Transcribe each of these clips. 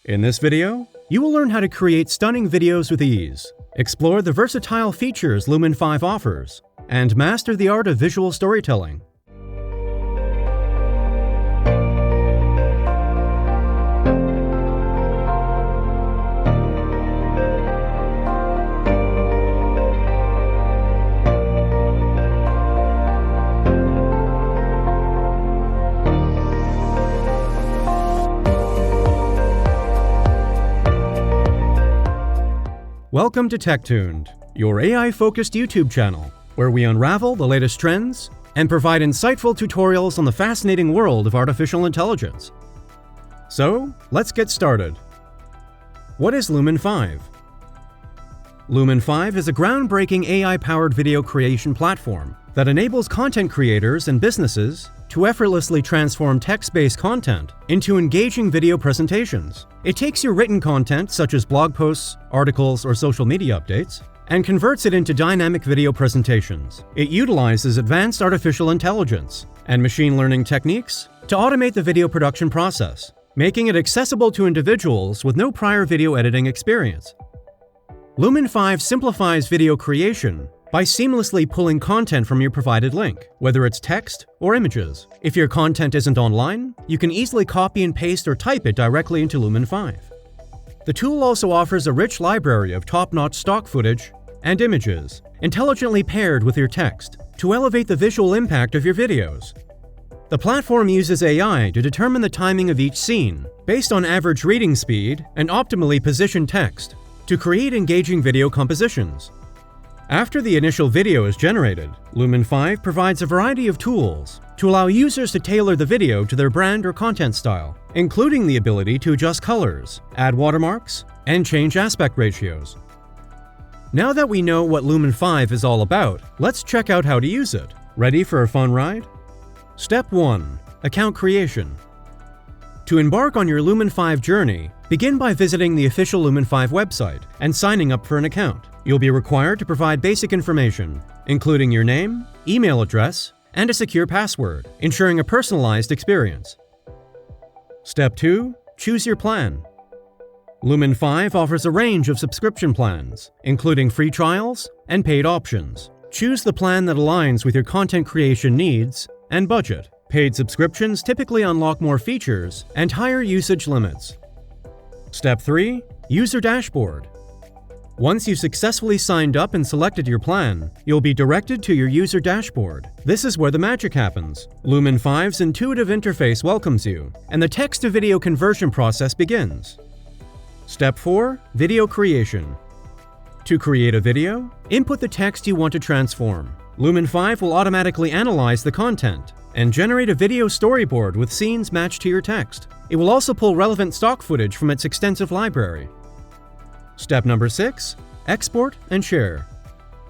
In this video, you will learn how to create stunning videos with ease, explore the versatile features Lumen5 offers, and master the art of visual storytelling. Welcome to TechTuned, your AI-focused YouTube channel, where we unravel the latest trends and provide insightful tutorials on the fascinating world of artificial intelligence. So, let's get started. What is Lumen5? Lumen5 is a groundbreaking AI-powered video creation platform that enables content creators and businesses to effortlessly transform text-based content into engaging video presentations. It takes your written content, such as blog posts, articles, or social media updates, and converts it into dynamic video presentations. It utilizes advanced artificial intelligence and machine learning techniques to automate the video production process, making it accessible to individuals with no prior video editing experience. Lumen5 simplifies video creation by seamlessly pulling content from your provided link, whether it's text or images. If your content isn't online, you can easily copy and paste or type it directly into Lumen5. The tool also offers a rich library of top-notch stock footage and images, intelligently paired with your text, to elevate the visual impact of your videos. The platform uses AI to determine the timing of each scene, based on average reading speed and optimally positioned text, to create engaging video compositions. After the initial video is generated, Lumen5 provides a variety of tools to allow users to tailor the video to their brand or content style, including the ability to adjust colors, add watermarks, and change aspect ratios. Now that we know what Lumen5 is all about, let's check out how to use it. Ready for a fun ride? Step 1. Account creation. To embark on your Lumen5 journey, begin by visiting the official Lumen5 website and signing up for an account. You'll be required to provide basic information, including your name, email address, and a secure password, ensuring a personalized experience. Step 2. Choose your plan. Lumen5 offers a range of subscription plans, including free trials and paid options. Choose the plan that aligns with your content creation needs and budget. Paid subscriptions typically unlock more features and higher usage limits. Step 3. User dashboard. Once you've successfully signed up and selected your plan, you'll be directed to your user dashboard. This is where the magic happens. Lumen5's intuitive interface welcomes you, and the text-to-video conversion process begins. Step 4. Video creation. To create a video, input the text you want to transform. Lumen5 will automatically analyze the content and generate a video storyboard with scenes matched to your text. It will also pull relevant stock footage from its extensive library. Step number 6. Export and share.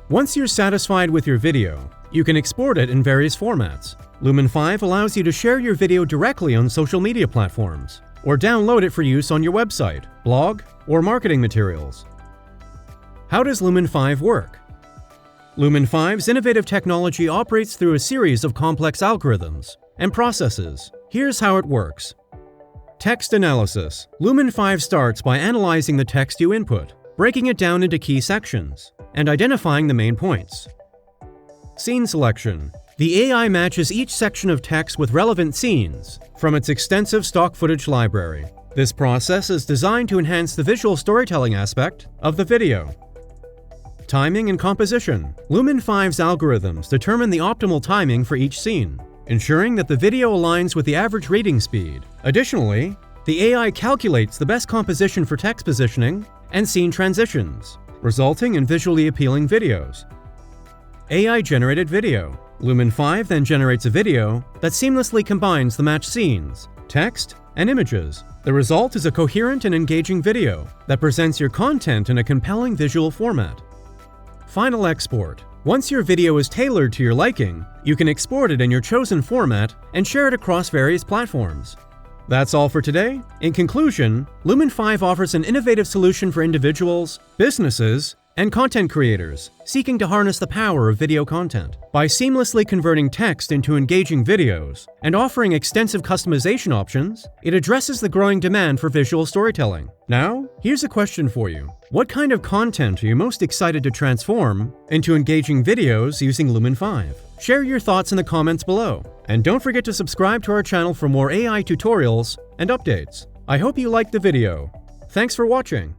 Once you're satisfied with your video, you can export it in various formats. Lumen5 allows you to share your video directly on social media platforms, or download it for use on your website, blog, or marketing materials. How does Lumen5 work? Lumen5's innovative technology operates through a series of complex algorithms and processes. Here's how it works. Text analysis. Lumen5 starts by analyzing the text you input, breaking it down into key sections, and identifying the main points. Scene selection. The AI matches each section of text with relevant scenes from its extensive stock footage library. This process is designed to enhance the visual storytelling aspect of the video. Timing and composition. Lumen5's algorithms determine the optimal timing for each scene, ensuring that the video aligns with the average reading speed. Additionally, the AI calculates the best composition for text positioning and scene transitions, resulting in visually appealing videos. AI-generated video. Lumen5 then generates a video that seamlessly combines the matched scenes, text, and images. The result is a coherent and engaging video that presents your content in a compelling visual format. Final export. Once your video is tailored to your liking, you can export it in your chosen format and share it across various platforms. That's all for today. In conclusion, Lumen5 offers an innovative solution for individuals, businesses, and content creators seeking to harness the power of video content. By seamlessly converting text into engaging videos and offering extensive customization options, it addresses the growing demand for visual storytelling. Now, here's a question for you. What kind of content are you most excited to transform into engaging videos using Lumen5? Share your thoughts in the comments below, and don't forget to subscribe to our channel for more AI tutorials and updates. I hope you liked the video. Thanks for watching.